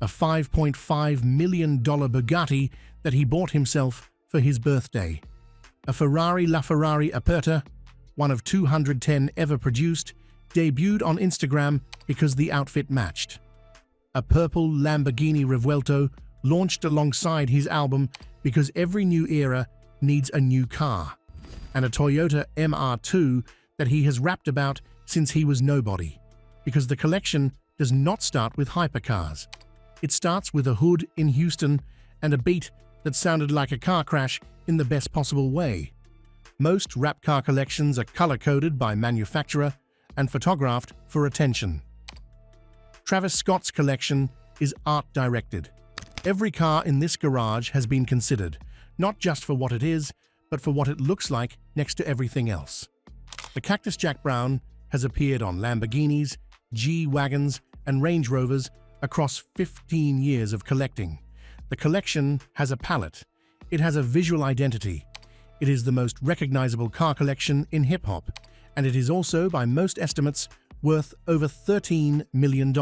a $5.5 million Bugatti that he bought himself for his birthday. A Ferrari LaFerrari Aperta, one of 210 ever produced, debuted on Instagram because the outfit matched. A purple Lamborghini Revuelto launched alongside his album because every new era needs a new car. And a Toyota MR2 that he has rapped about since he was nobody, because the collection does not start with hypercars. It starts with a hood in Houston and a beat that sounded like a car crash in the best possible way. Most rap car collections are color-coded by manufacturer and photographed for attention. Travis Scott's collection is art-directed. Every car in this garage has been considered, not just for what it is, but for what it looks like next to everything else. The Cactus Jack Brown has appeared on Lamborghinis, G-Wagons, and Range Rovers across 15 years of collecting. The collection has a palette. It has a visual identity. It is the most recognizable car collection in hip-hop, and it is also, by most estimates, worth over $13 million.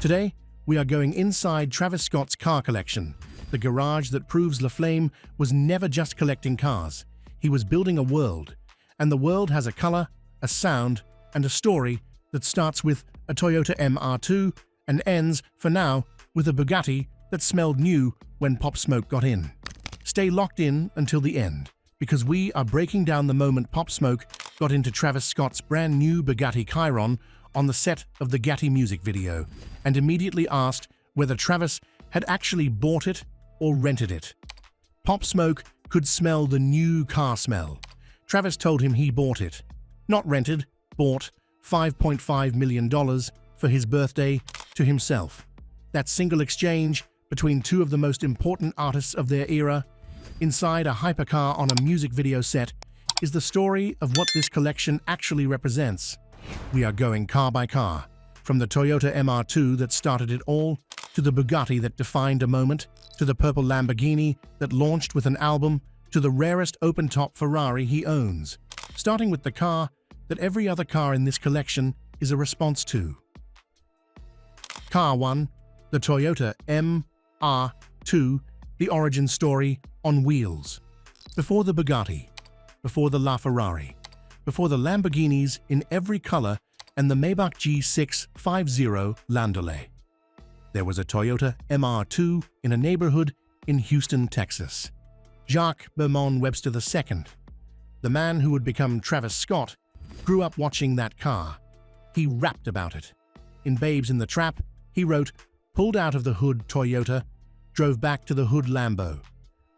Today, we are going inside Travis Scott's car collection, the garage that proves LaFlame was never just collecting cars. He was building a world, and the world has a color, a sound, and a story that starts with a Toyota MR2 and ends, for now, with a Bugatti that smelled new when Pop Smoke got in. Stay locked in until the end, because we are breaking down the moment Pop Smoke got into Travis Scott's brand new Bugatti Chiron on the set of the Gatti music video, and immediately asked whether Travis had actually bought it or rented it. Pop Smoke could smell the new car smell. Travis told him he bought it. Not rented, bought $5.5 million for his birthday to himself. That single exchange between two of the most important artists of their era, inside a hypercar on a music video set, is the story of what this collection actually represents. We are going car by car, from the Toyota MR2 that started it all, to the Bugatti that defined a moment, to the purple Lamborghini that launched with an album, to the rarest open-top Ferrari he owns, starting with the car that every other car in this collection is a response to. Car 1, the Toyota MR2, the origin story on wheels. Before the Bugatti, before the LaFerrari, before the Lamborghinis in every color and the Maybach G650 Landaulet. There was a Toyota MR2 in a neighborhood in Houston, Texas. Jacques Bermond Webster II, the man who would become Travis Scott, grew up watching that car. He rapped about it. In Babes in the Trap, he wrote, "Pulled out of the hood Toyota, drove back to the hood Lambo."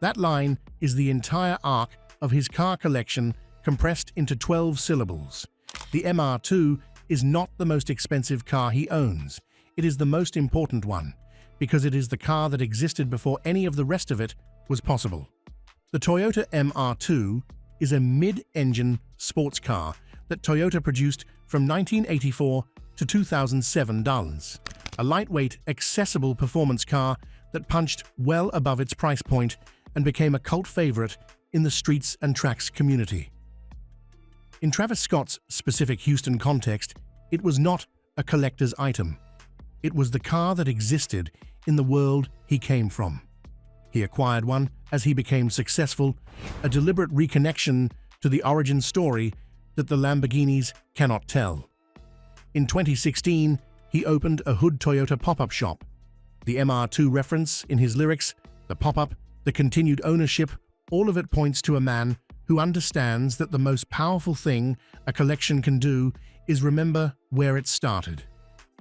That line is the entire arc of his car collection compressed into 12 syllables. The MR2 is not the most expensive car he owns. It is the most important one, because it is the car that existed before any of the rest of it was possible. The Toyota MR2 is a mid-engine sports car that Toyota produced from 1984 to 2007. A lightweight, accessible performance car that punched well above its price point and became a cult favorite in the streets and tracks community. In Travis Scott's specific Houston context, it was not a collector's item. It was the car that existed in the world he came from. He acquired one as he became successful, a deliberate reconnection to the origin story that the Lamborghinis cannot tell. In 2016, he opened a Hood Toyota pop-up shop. The MR2 reference in his lyrics, the pop-up, the continued ownership, all of it points to a man who understands that the most powerful thing a collection can do is remember where it started.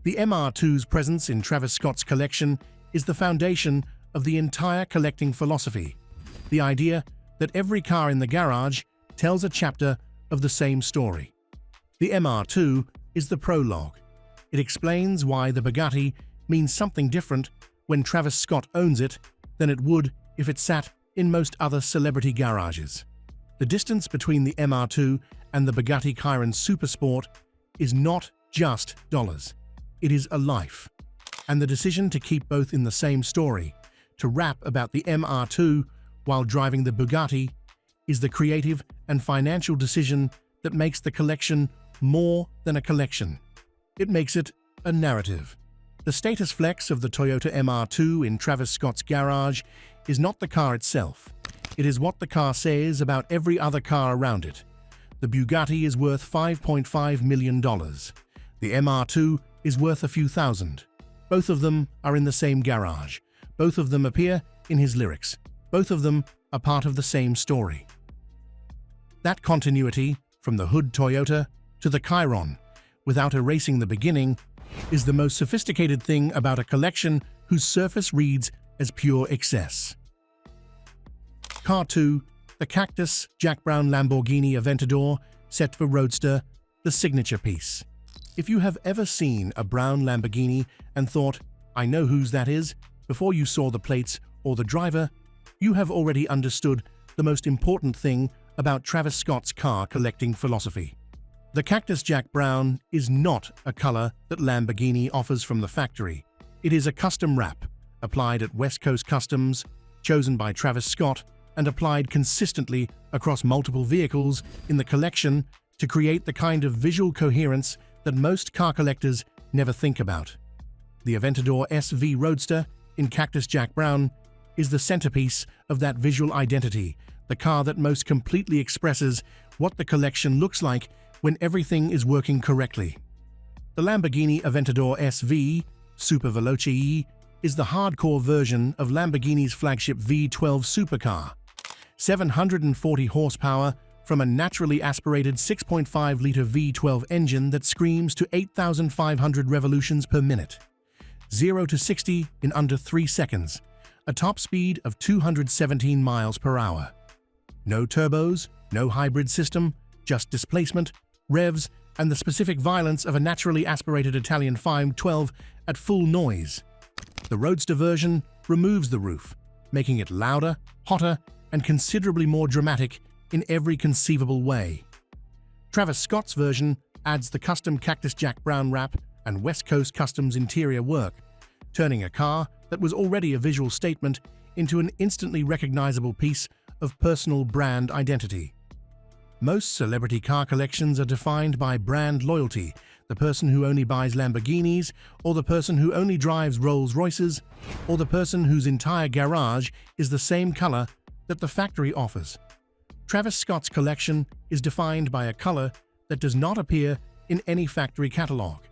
The MR2's presence in Travis Scott's collection is the foundation of the entire collecting philosophy. The idea that every car in the garage tells a chapter of the same story. The MR2 is the prologue. It explains why the Bugatti means something different when Travis Scott owns it than it would if it sat in most other celebrity garages. The distance between the MR2 and the Bugatti Chiron Supersport is not just dollars. It is a life. And the decision to keep both in the same story, to rap about the MR2 while driving the Bugatti, is the creative and financial decision that makes the collection more than a collection. It makes it a narrative. The status flex of the Toyota MR2 in Travis Scott's garage is not the car itself. It is what the car says about every other car around it. The Bugatti is worth $5.5 million. The MR2 is worth a few thousand. Both of them are in the same garage. Both of them appear in his lyrics. Both of them are part of the same story. That continuity, from the Hood Toyota to the Chiron, without erasing the beginning, is the most sophisticated thing about a collection whose surface reads as pure excess. Car 2, the Cactus Jack Brown Lamborghini Aventador, set for Roadster, the signature piece. If you have ever seen a brown Lamborghini and thought, "I know whose that is," before you saw the plates or the driver, you have already understood the most important thing about Travis Scott's car collecting philosophy. The Cactus Jack Brown is not a color that Lamborghini offers from the factory. It is a custom wrap, applied at West Coast Customs, chosen by Travis Scott, and applied consistently across multiple vehicles in the collection to create the kind of visual coherence that most car collectors never think about. The Aventador SV Roadster in Cactus Jack Brown is the centerpiece of that visual identity, the car that most completely expresses what the collection looks like when everything is working correctly. The Lamborghini Aventador SV Super Veloce is the hardcore version of Lamborghini's flagship V12 supercar. 740 horsepower from a naturally aspirated 6.5-liter V12 engine that screams to 8,500 revolutions per minute. 0 to 60 in under 3 seconds, a top speed of 217 miles per hour. No turbos, no hybrid system, just displacement, revs, and the specific violence of a naturally aspirated Italian 512 at full noise. The Roadster version removes the roof, making it louder, hotter, and considerably more dramatic in every conceivable way. Travis Scott's version adds the custom Cactus Jack Brown wrap and West Coast Customs interior work, turning a car that was already a visual statement into an instantly recognizable piece of personal brand identity. Most celebrity car collections are defined by brand loyalty, the person who only buys Lamborghinis, or the person who only drives Rolls-Royces, or the person whose entire garage is the same color that the factory offers. Travis Scott's collection is defined by a color that does not appear in any factory catalog.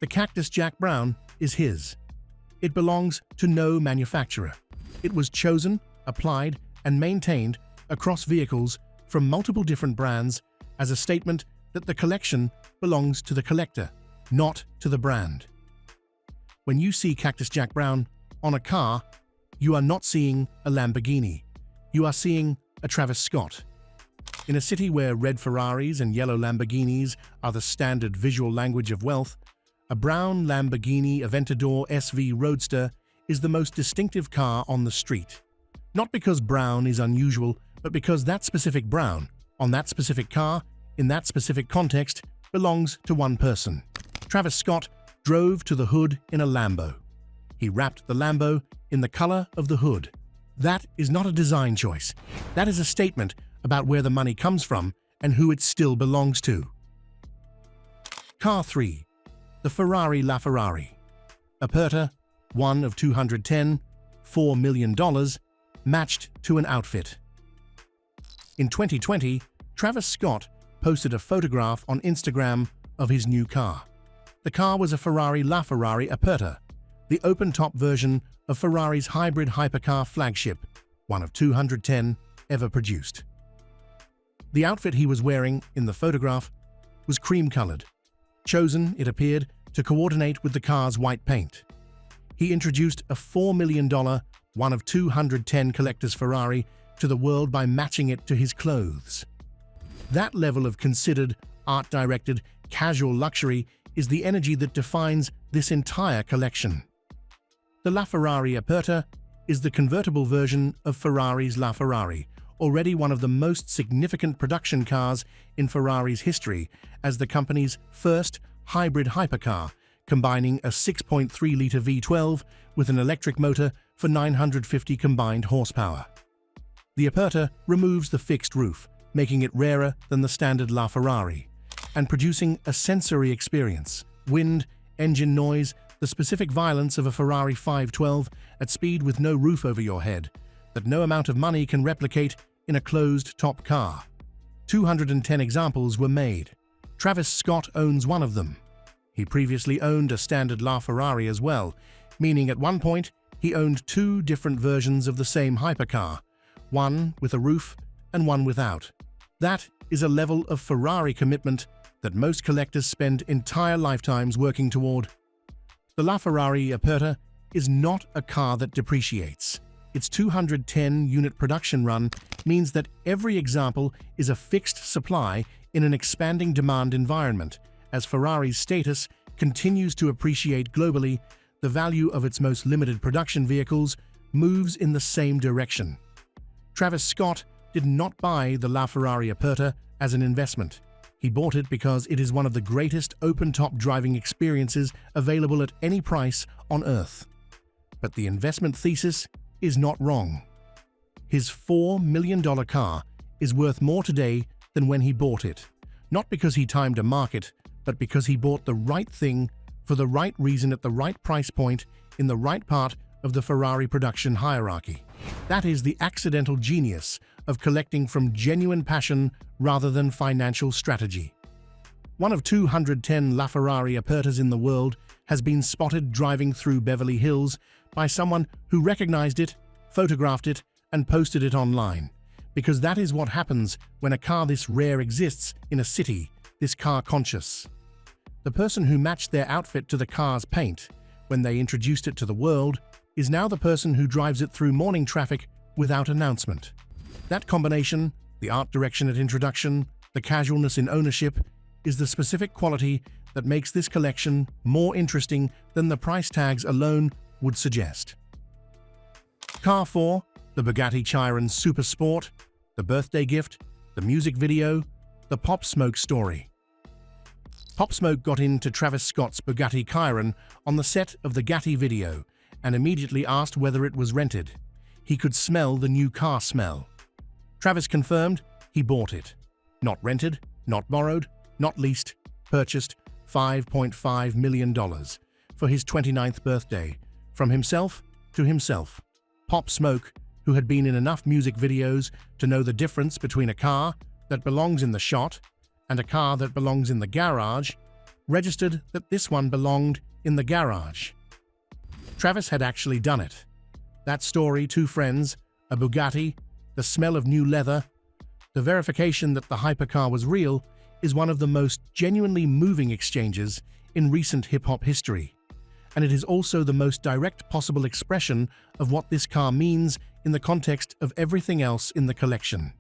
The Cactus Jack Brown is his. It belongs to no manufacturer. It was chosen, applied, and maintained across vehicles from multiple different brands as a statement that the collection belongs to the collector, not to the brand. When you see Cactus Jack Brown on a car, you are not seeing a Lamborghini. You are seeing a Travis Scott. In a city where red Ferraris and yellow Lamborghinis are the standard visual language of wealth, a brown Lamborghini Aventador SV Roadster is the most distinctive car on the street. Not because brown is unusual, but because that specific brown, on that specific car, in that specific context, belongs to one person. Travis Scott drove to the hood in a Lambo. He wrapped the Lambo in the color of the hood. That is not a design choice. That is a statement about where the money comes from and who it still belongs to. Car 3. The Ferrari LaFerrari. Aperta, 1 of 210, $4 million, matched to an outfit. In 2020, Travis Scott posted a photograph on Instagram of his new car. The car was a Ferrari LaFerrari Aperta, the open-top version of Ferrari's hybrid hypercar flagship, 1 of 210 ever produced. The outfit he was wearing in the photograph was cream-colored, chosen, it appeared, to coordinate with the car's white paint. He introduced a $4 million, 1 of 210 collector's Ferrari to the world by matching it to his clothes. That level of considered, art-directed, casual luxury is the energy that defines this entire collection. The LaFerrari Aperta is the convertible version of Ferrari's LaFerrari, already one of the most significant production cars in Ferrari's history as the company's first hybrid hypercar, combining a 6.3-liter V12 with an electric motor for 950 combined horsepower. The Aperta removes the fixed roof, making it rarer than the standard LaFerrari, and producing a sensory experience, wind, engine noise the specific violence of a Ferrari 512 at speed with no roof over your head, that no amount of money can replicate in a closed-top car. 210 examples were made. Travis Scott owns one of them. He previously owned a standard LaFerrari as well, meaning at one point he owned two different versions of the same hypercar, one with a roof and one without. That is a level of Ferrari commitment that most collectors spend entire lifetimes working toward. The LaFerrari Aperta is not a car that depreciates. Its 210-unit production run means that every example is a fixed supply in an expanding demand environment. As Ferrari's status continues to appreciate globally, the value of its most limited production vehicles moves in the same direction. Travis Scott did not buy the LaFerrari Aperta as an investment. He bought it because it is one of the greatest open-top driving experiences available at any price on Earth. But the investment thesis is not wrong. His $4 million car is worth more today than when he bought it, not because he timed a market, but because he bought the right thing for the right reason at the right price point in the right part of the Ferrari production hierarchy. That is the accidental genius of collecting from genuine passion rather than financial strategy. One of 210 LaFerrari Apertas in the world has been spotted driving through Beverly Hills by someone who recognized it, photographed it, and posted it online. Because that is what happens when a car this rare exists in a city this car-conscious. The person who matched their outfit to the car's paint when they introduced it to the world is now the person who drives it through morning traffic without announcement. That combination, the art direction at introduction, the casualness in ownership, is the specific quality that makes this collection more interesting than the price tags alone would suggest. Car 4, the Bugatti Chiron Super Sport, the birthday gift, the music video, the Pop Smoke story. Pop Smoke got into Travis Scott's Bugatti Chiron on the set of the Gatti video and immediately asked whether it was rented. He could smell the new car smell. Travis confirmed he bought it. Not rented, not borrowed, not leased, purchased $5.5 million for his 29th birthday, from himself to himself. Pop Smoke, who had been in enough music videos to know the difference between a car that belongs in the shot and a car that belongs in the garage, registered that this one belonged in the garage. Travis had actually done it. That story, two friends, a Bugatti, the smell of new leather, the verification that the hypercar was real, is one of the most genuinely moving exchanges in recent hip-hop history. And it is also the most direct possible expression of what this car means in the context of everything else in the collection.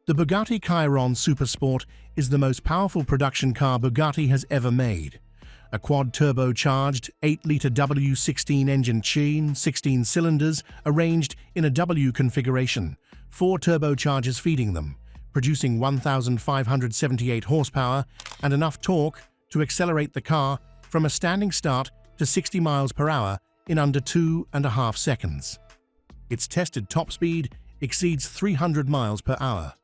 The Bugatti Chiron Supersport is the most powerful production car Bugatti has ever made. A quad-turbocharged 8-liter W16 engine chain, 16 cylinders arranged in a W configuration, 4 turbochargers feeding them, producing 1,578 horsepower and enough torque to accelerate the car from a standing start to 60 miles per hour in under 2.5 seconds. Its tested top speed exceeds 300 miles per hour.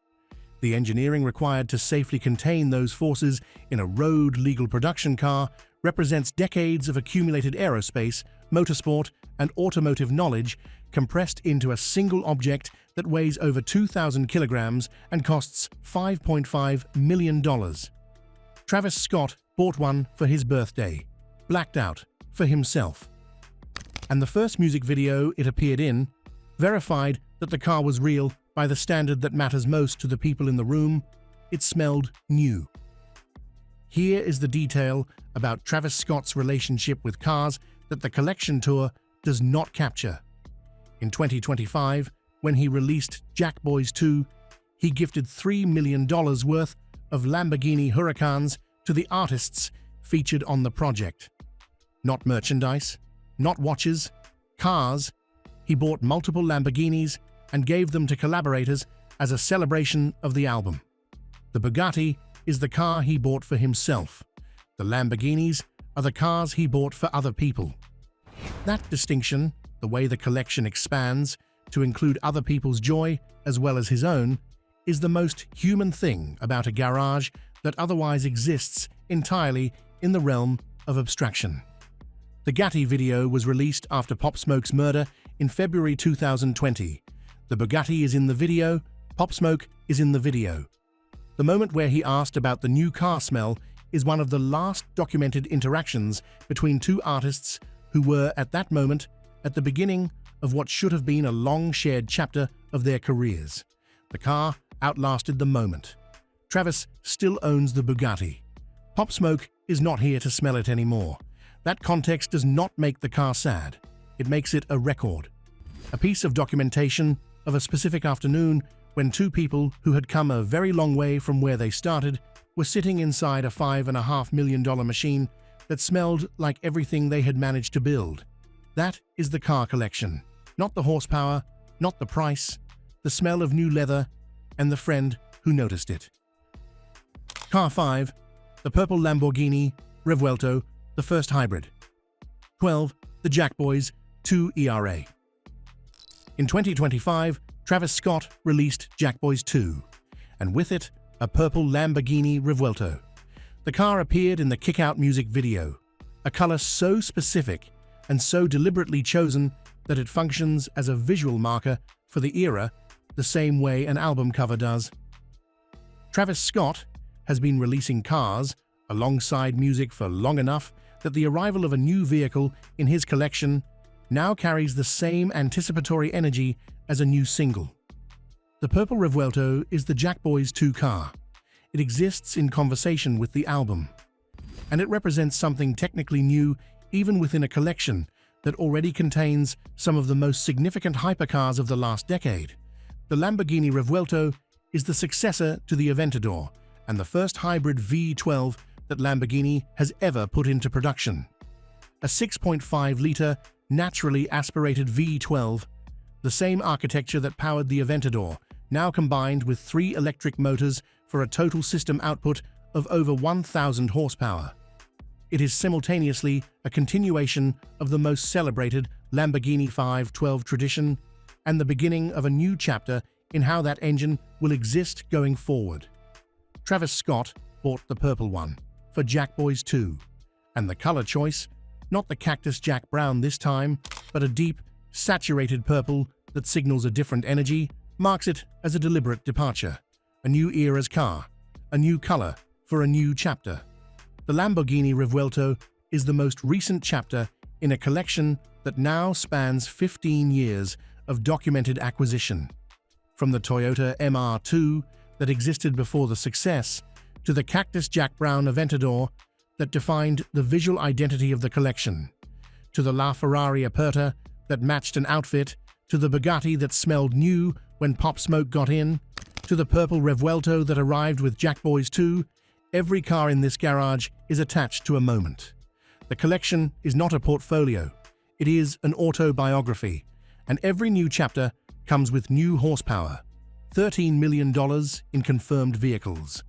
The engineering required to safely contain those forces in a road-legal production car represents decades of accumulated aerospace, motorsport, and automotive knowledge compressed into a single object that weighs over 2,000 kilograms and costs $5.5 million. Travis Scott bought one for his birthday, blacked out for himself. And the first music video it appeared in verified that the car was real by the standard that matters most to the people in the room. It smelled new. Here is the detail about Travis Scott's relationship with cars that the collection tour does not capture. In 2025, when he released Jack Boys 2, he gifted $3 million worth of Lamborghini Huracans to the artists featured on the project. Not merchandise, not watches, cars. He bought multiple Lamborghinis and gave them to collaborators as a celebration of the album. The Bugatti is the car he bought for himself. The Lamborghinis are the cars he bought for other people. That distinction, the way the collection expands to include other people's joy as well as his own, is the most human thing about a garage that otherwise exists entirely in the realm of abstraction. The Bugatti video was released after Pop Smoke's murder in February 2020. The Bugatti is in the video, Pop Smoke is in the video. The moment where he asked about the new car smell is one of the last documented interactions between two artists who were, at that moment, at the beginning of what should have been a long shared chapter of their careers. The car outlasted the moment. Travis still owns the Bugatti. Pop Smoke is not here to smell it anymore. That context does not make the car sad. It makes it a record. A piece of documentation of a specific afternoon when two people who had come a very long way from where they started were sitting inside a $5.5 million machine that smelled like everything they had managed to build. That is the car collection. Not the horsepower, not the price, the smell of new leather, and the friend who noticed it. Car 5. The purple Lamborghini Revuelto, the first hybrid. 12. The Jack Boys 2 ERA. In 2025, Travis Scott released Jack Boys 2, and with it, a purple Lamborghini Revuelto. The car appeared in the Kick-Out music video, a color so specific and so deliberately chosen that it functions as a visual marker for the era the same way an album cover does. Travis Scott has been releasing cars alongside music for long enough that the arrival of a new vehicle in his collection now carries the same anticipatory energy as a new single. The purple Revuelto is the Jack Boys 2 car. It exists in conversation with the album, and it represents something technically new even within a collection that already contains some of the most significant hypercars of the last decade. The Lamborghini Revuelto is the successor to the Aventador and the first hybrid V12 that Lamborghini has ever put into production. A 6.5-liter, naturally aspirated V12, the same architecture that powered the Aventador, now combined with 3 electric motors for a total system output of over 1,000 horsepower. It is simultaneously a continuation of the most celebrated Lamborghini 512 tradition and the beginning of a new chapter in how that engine will exist going forward. Travis Scott bought the purple one for Jack Boys 2, and the color choice, not the Cactus Jack Brown this time, but a deep, saturated purple that signals a different energy, marks it as a deliberate departure, a new era's car, a new color for a new chapter. The Lamborghini Revuelto is the most recent chapter in a collection that now spans 15 years of documented acquisition. From the Toyota MR2 that existed before the success, to the Cactus Jack Brown Aventador that defined the visual identity of the collection, to the LaFerrari Aperta that matched an outfit, to the Bugatti that smelled new when Pop Smoke got in, to the purple Revuelto that arrived with Jack Boys 2, every car in this garage is attached to a moment. The collection is not a portfolio, it is an autobiography, and every new chapter comes with new horsepower, $13 million in confirmed vehicles,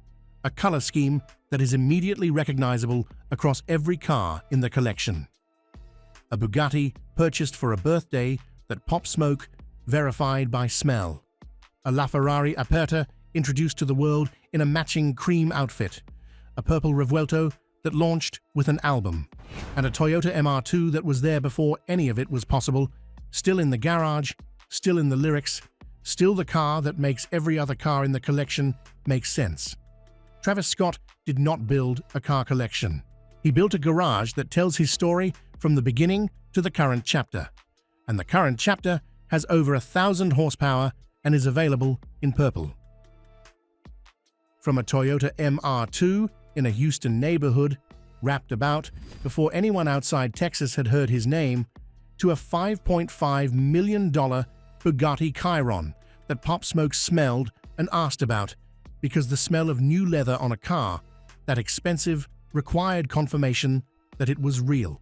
a color scheme that is immediately recognizable across every car in the collection. A Bugatti purchased for a birthday that Pop Smoke verified by smell. A LaFerrari Aperta introduced to the world in a matching cream outfit. A purple Revuelto that launched with an album. And a Toyota MR2 that was there before any of it was possible, still in the garage, still in the lyrics, still the car that makes every other car in the collection make sense. Travis Scott did not build a car collection. He built a garage that tells his story from the beginning to the current chapter. And the current chapter has over 1,000 horsepower and is available in purple. From a Toyota MR2 in a Houston neighborhood, wrapped about before anyone outside Texas had heard his name, to a $5.5 million Bugatti Chiron that Pop Smoke smelled and asked about because the smell of new leather on a car, that expensive, required confirmation that it was real.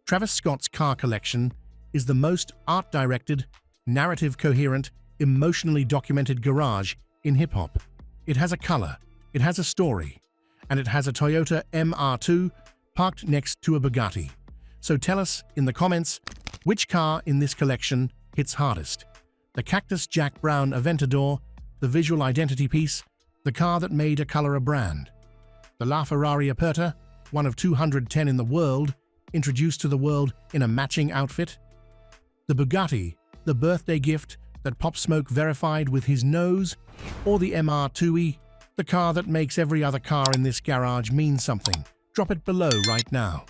Travis Scott's car collection is the most art-directed, narrative-coherent, emotionally documented garage in hip-hop. It has a color, it has a story, and it has a Toyota MR2 parked next to a Bugatti. So tell us in the comments, which car in this collection hits hardest? The Cactus Jack Brown Aventador, the visual identity piece, the car that made a color a brand. The LaFerrari Aperta, one of 210 in the world, introduced to the world in a matching outfit? The Bugatti, the birthday gift that Pop Smoke verified with his nose, or the MR2, the car that makes every other car in this garage mean something? Drop it below right now.